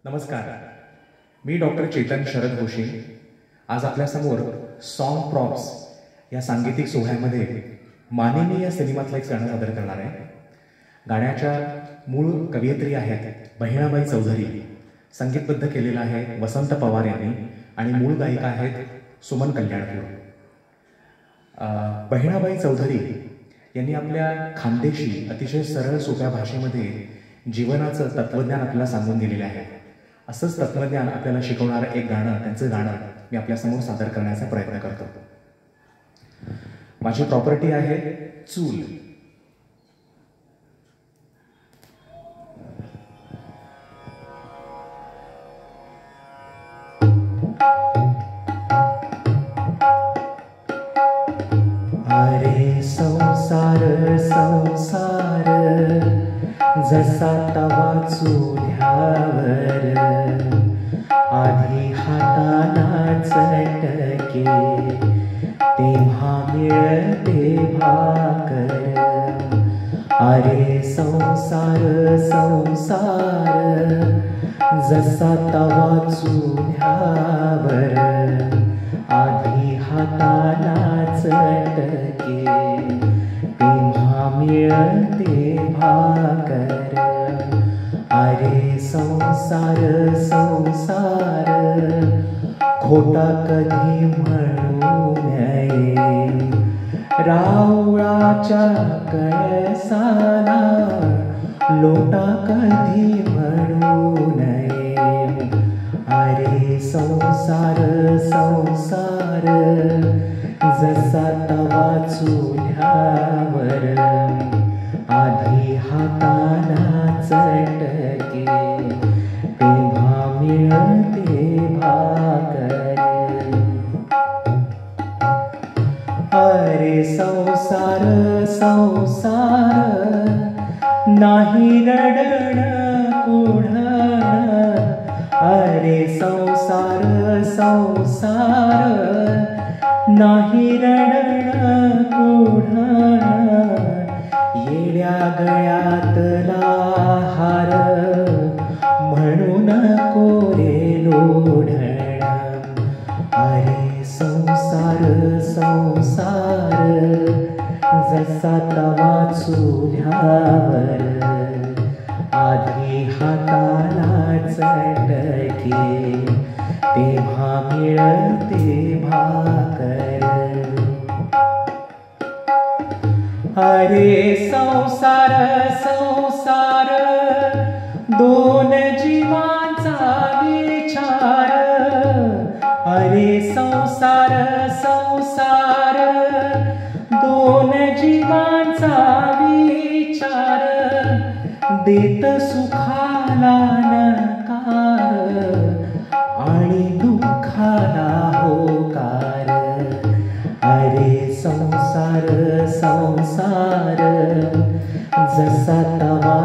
नमस्कार, मी डॉक्टर चेतन शरद घोषे आज आपल्यासमोर सॉन्ग प्रॉप्स या सांगीतिक सोहळ्यामध्ये मानिनी या सिनेमातलं एक गाणं सादर करणार आहे। गाण्याच्या मूळ कवयित्री आहेत बहिणाबाई चौधरी, संगीतबद्ध केलेलं आहे वसंत पवार यांनी आणि मूळ गायिका आहेत सुमन कल्याणपूर। बहिणाबाई चौधरी यांनी आपल्या खानदेशी अतिशय सरळ सोप्या भाषेमध्ये जीवनाचं तत्वज्ञान आपल्याला सांगून दिलेलं आहे। असंच तत्वज्ञान आपल्याला शिकवणारं एक गाणं, त्यांचं गाणं मी आपल्यासमोर सादर करण्याचा प्रयत्न करतो। माझी प्रॉपर्टी आहे चूल। अरे संसार संसार जसा तवा चुल्यावर आधी हाताना चटके तेव्हा मिळते भाकर। अरे संसार संसार जसा तवा चुल्यावर आधी हाताना चटके तेव्हा मिळते भाकर। अरे संसार संसार खोटा कधी म्हणू नये, रावळाच्या कळसाला लोटा कधी म्हणू नये। अरे संसार संसार जसा तवा चुल्यावर आधी हाताना चटके तेव्हा मिळते भाकर। अरे संसार संसार नाही रडण कुढण। अरे संसार संसार नाही रडण कुढण। येड्या गळ्यातला हार म्हणून कोरे लोढण। अरे संसार संसार जसा तवा चुल्यावर आधी हाताला चटके तेव्हा मिळते भाकर। अरे संसार संसार दोन जीवांचा विचार। अरे संसार संसार दोन जीवांचा विचार देत सुखाला नकार आणि दुःखाला होकार। अरे संसार संसार जसा तवा